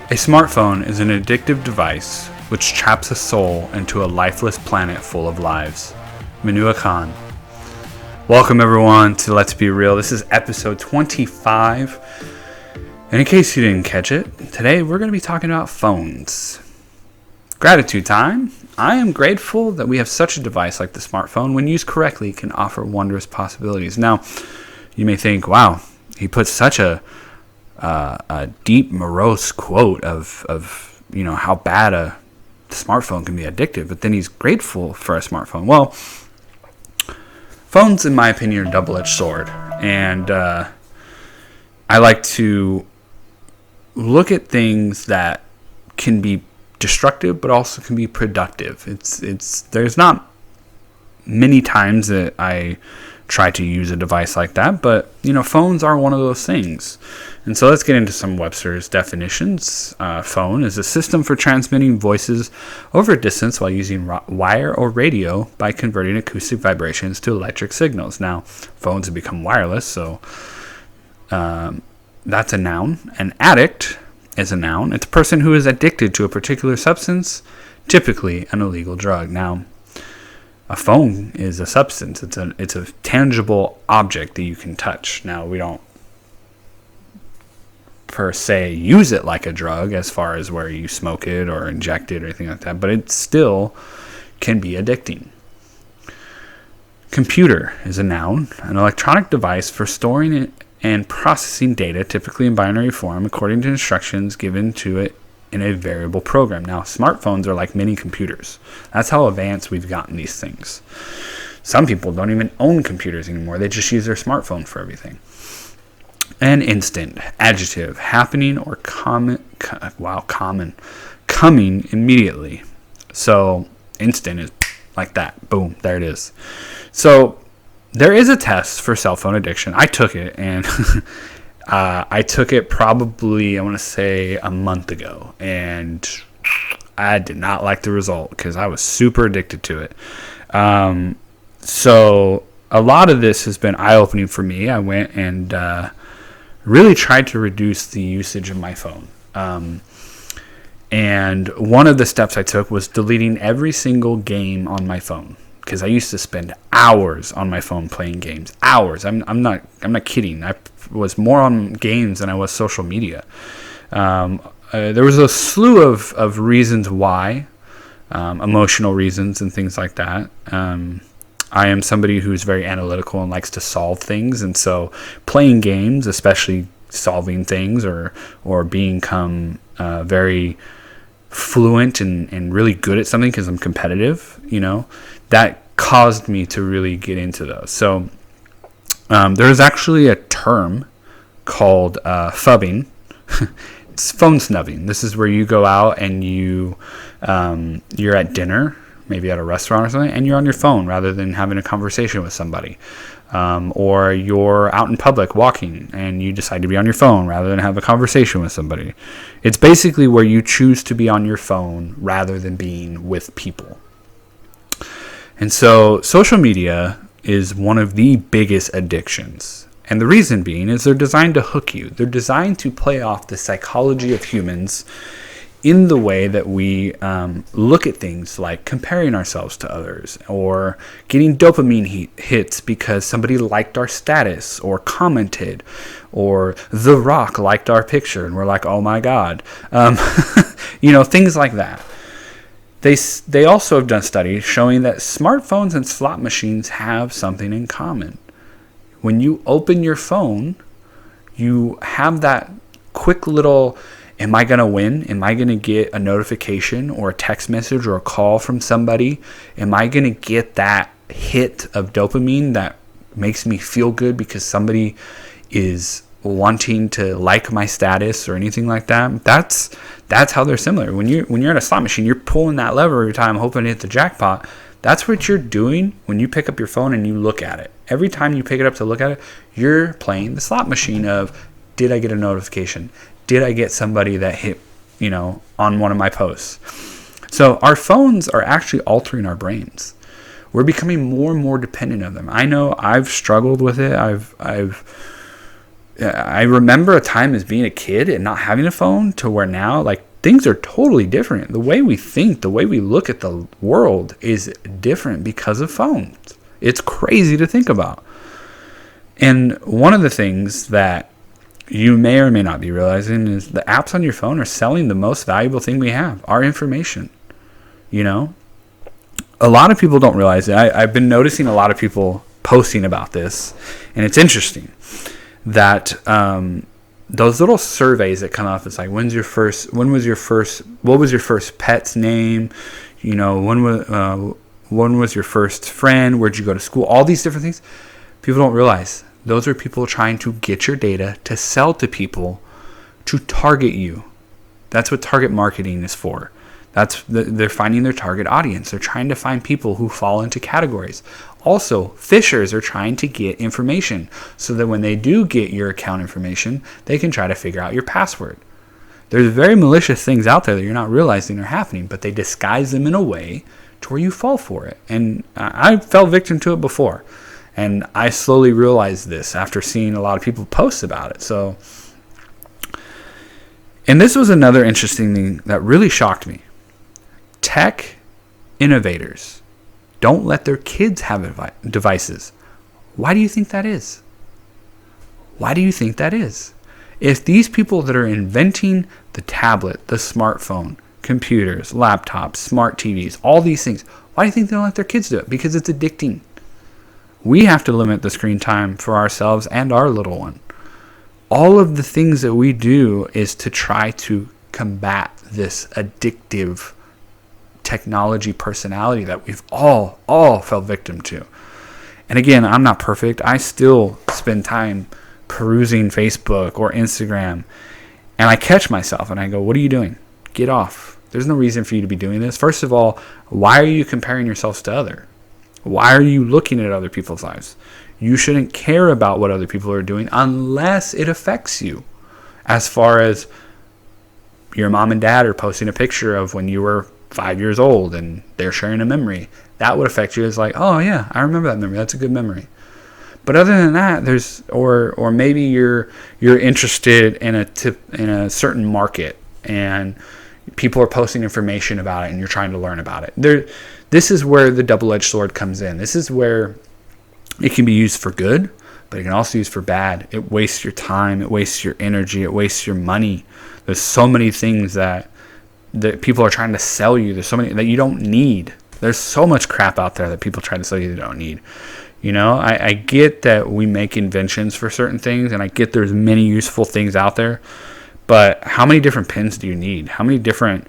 A smartphone is an addictive device which traps a soul into a lifeless planet full of lives. Munia Khan. Welcome everyone to Let's Be Real. This is episode 25. And in case you didn't catch it, today we're going to be talking about phones. Gratitude time. I am grateful that we have such a device like the smartphone, when used correctly, can offer wondrous possibilities. Now, you may think, wow, he put such a deep, morose quote of how bad a smartphone can be addictive, but then he's grateful for a smartphone. Well, phones, in my opinion, are a double-edged sword, and I like to look at things that can be destructive, but also can be productive. There's not many times that I try to use a device like that, but phones are one of those things. And so let's get into some Webster's definitions. Phone is a system for transmitting voices over a distance while using wire or radio by converting acoustic vibrations to electric signals. Now, phones have become wireless, so that's a noun. An addict is a noun. It's a person who is addicted to a particular substance, typically an illegal drug. Now, a phone is a substance. It's a tangible object that you can touch. Now, we don't per se use it like a drug as far as where you smoke it or inject it or anything like that, but it still can be addicting. Computer is a noun, an electronic device for storing and processing data, typically in binary form, according to instructions given to it in a variable program. Now, smartphones are like mini computers. That's how advanced we've gotten these things. Some people don't even own computers anymore. They just use their smartphone for everything. And instant, adjective, happening or coming immediately. So instant is like that. Boom, there it is. So there is a test for cell phone addiction. I took it, and I took it probably, I want to say, a month ago, and I did not like the result because I was super addicted to it. So a lot of this has been eye-opening for me. I went and really tried to reduce the usage of my phone. And one of the steps I took was deleting every single game on my phone, because I used to spend hours on my phone playing games. Hours. I'm not kidding. I was more on games than I was social media. There was a slew of reasons why, emotional reasons and things like that. I am somebody who's very analytical and likes to solve things, and so playing games, especially solving things or become very fluent and really good at something because I'm competitive, that caused me to really get into those. So there's actually a term called phubbing. It's phone snubbing. This is where you go out and you're at dinner, maybe at a restaurant or something, and you're on your phone rather than having a conversation with somebody. Or you're out in public walking and you decide to be on your phone rather than have a conversation with somebody. It's basically where you choose to be on your phone rather than being with people. And so social media is one of the biggest addictions. And the reason being is they're designed to hook you. They're designed to play off the psychology of humans in the way that we look at things like comparing ourselves to others or getting dopamine hits because somebody liked our status or commented, or The Rock liked our picture and we're like, oh my God. Things like that. They also have done studies showing that smartphones and slot machines have something in common. When you open your phone, you have that quick little, am I going to win? Am I going to get a notification or a text message or a call from somebody? Am I going to get that hit of dopamine that makes me feel good because somebody is wanting to like my status or anything like that? That's how they're similar. When you're at a slot machine, you're pulling that lever every time, hoping to hit the jackpot. That's what you're doing when you pick up your phone and you look at it. Every time you pick it up to look at it, you're playing the slot machine of, did I get a notification? Did I get somebody that hit, on one of my posts? So our phones are actually altering our brains. We're becoming more and more dependent on them. I know I've struggled with it. I remember a time as being a kid and not having a phone to where now, like, things are totally different. The way we think, the way we look at the world is different because of phones. It's crazy to think about. And one of the things that you may or may not be realizing is the apps on your phone are selling the most valuable thing we have, our information. You know, a lot of people don't realize it. I've been noticing a lot of people posting about this, and it's interesting that those little surveys that come up, it's like, what was your first pet's name? You know, when was your first friend? Where'd you go to school? All these different things. People don't realize those are people trying to get your data to sell to people, to target you. That's what target marketing is for. They're finding their target audience. They're trying to find people who fall into categories. Also, phishers are trying to get information so that when they do get your account information, they can try to figure out your password. There's very malicious things out there that you're not realizing are happening, but they disguise them in a way to where you fall for it. And I fell victim to it before. And I slowly realized this after seeing a lot of people post about it. So, and this was another interesting thing that really shocked me. Tech innovators don't let their kids have devices. Why do you think that is? Why do you think that is? If these people that are inventing the tablet, the smartphone, computers, laptops, smart TVs, all these things, why do you think they don't let their kids do it? Because it's addicting. We have to limit the screen time for ourselves and our little one. All of the things that we do is to try to combat this addictive technology personality that we've all fell victim to. And again, I'm not perfect. I still spend time perusing Facebook or Instagram, and I catch myself and I go, what are you doing? Get off. There's no reason for you to be doing this. First of all, why are you comparing yourselves to others? Why are you looking at other people's lives? You shouldn't care about what other people are doing unless it affects you. As far as your mom and dad are posting a picture of when you were 5 years old and they're sharing a memory, that would affect you as like, oh yeah, I remember that memory. That's a good memory. But other than that, there's or maybe you're interested in a certain market and people are posting information about it and you're trying to learn about it. This is where the double-edged sword comes in. This is where it can be used for good, but it can also be used for bad. It wastes your time. It wastes your energy. It wastes your money. There's so many things that people are trying to sell you. There's so many that you don't need. There's so much crap out there that people try to sell you that you don't need. You know, I get that we make inventions for certain things, and I get there's many useful things out there, but how many different pins do you need? How many different,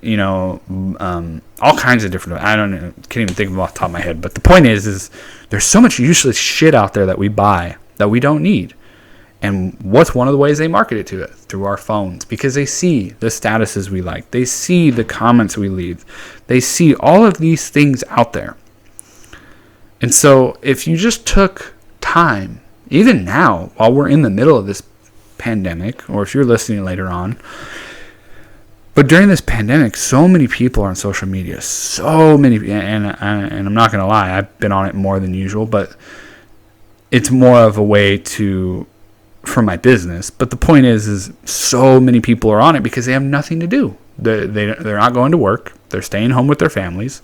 all kinds of different, I don't know, can't even think of them off the top of my head, but the point is there's so much useless shit out there that we buy that we don't need. And what's one of the ways they market it to it? Through our phones, because they see the statuses we like. They see the comments we leave. They see all of these things out there. And so if you just took time, even now, while we're in the middle of this pandemic, or if you're listening later on, but during this pandemic, so many people are on social media. So many, and I'm not going to lie, I've been on it more than usual, but it's more of a way for my business. But the point is so many people are on it because they have nothing to do. They're not going to work. They're staying home with their families.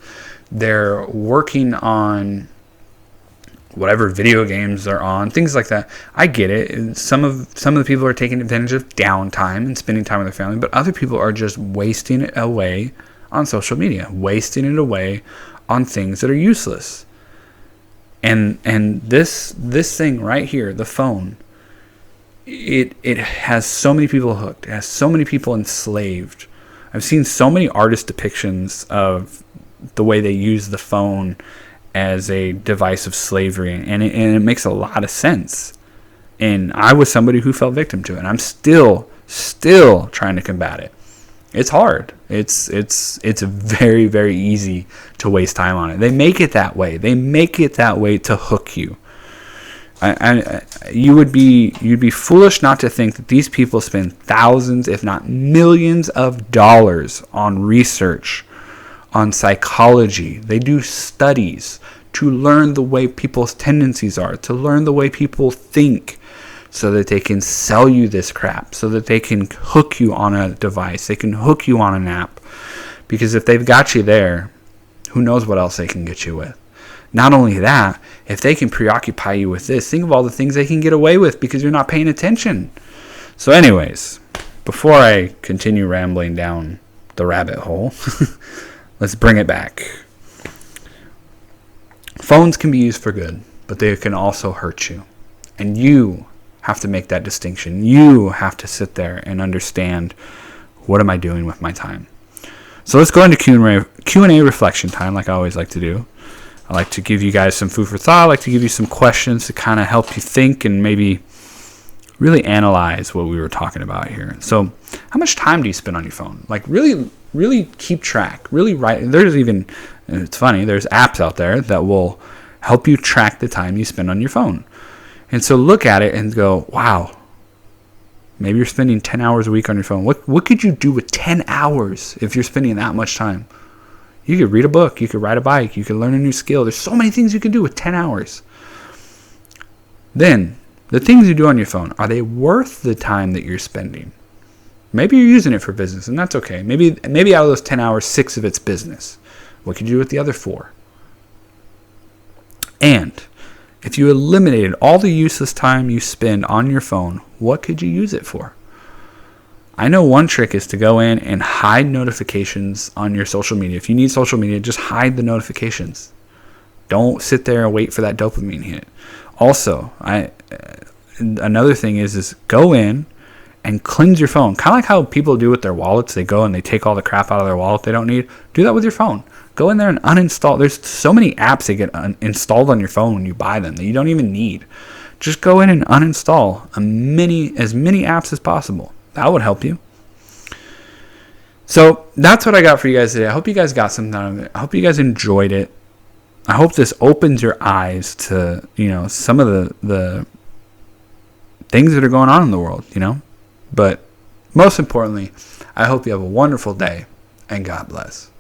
They're working on whatever video games they're on, things like that. I get it. Some of the people are taking advantage of downtime and spending time with their family, but other people are just wasting it away on social media, wasting it away on things that are useless. And this thing right here, the phone, it has so many people hooked. It has so many people enslaved. I've seen so many artist depictions of the way they use the phone as a device of slavery, and it makes a lot of sense. And I was somebody who fell victim to it, and I'm still trying to combat it. It's hard. It's very, very easy to waste time on it. They make it that way. They make it that way to hook you. You'd be foolish not to think that these people spend thousands, if not millions of dollars on research, on psychology. They do studies to learn the way people's tendencies are, to learn the way people think, so that they can sell you this crap, so that they can hook you on a device, they can hook you on an app. Because if they've got you there, who knows what else they can get you with. Not only that, if they can preoccupy you with this, think of all the things they can get away with because you're not paying attention. So anyways, before I continue rambling down the rabbit hole, let's bring it back. Phones can be used for good, but they can also hurt you. And you have to make that distinction. You have to sit there and understand, what am I doing with my time? So let's go into Q&A reflection time, like I always like to do. I like to give you guys some food for thought. I like to give you some questions to kind of help you think and maybe really analyze what we were talking about here. So how much time do you spend on your phone? Like really keep track. Really write. There's even, it's funny, there's apps out there that will help you track the time you spend on your phone. And so look at it and go, wow, maybe you're spending 10 hours a week on your phone. What could you do with 10 hours if you're spending that much time? You could read a book. You could ride a bike. You could learn a new skill. There's so many things you can do with 10 hours. Then, the things you do on your phone, are they worth the time that you're spending? Maybe you're using it for business, and that's okay. Maybe out of those 10 hours, 6 of it's business. What could you do with the other 4? And if you eliminated all the useless time you spend on your phone, what could you use it for? I know one trick is to go in and hide notifications on your social media. If you need social media, just hide the notifications. Don't sit there and wait for that dopamine hit. Also, another thing is go in and cleanse your phone. Kind of like how people do with their wallets. They go and they take all the crap out of their wallet they don't need. Do that with your phone. Go in there and uninstall. There's so many apps that get installed on your phone when you buy them that you don't even need. Just go in and uninstall as many apps as possible. That would help you. So that's what I got for you guys today. I hope you guys got something out of it. I hope you guys enjoyed it. I hope this opens your eyes to, some of the things that are going on in the world, But most importantly, I hope you have a wonderful day, and God bless.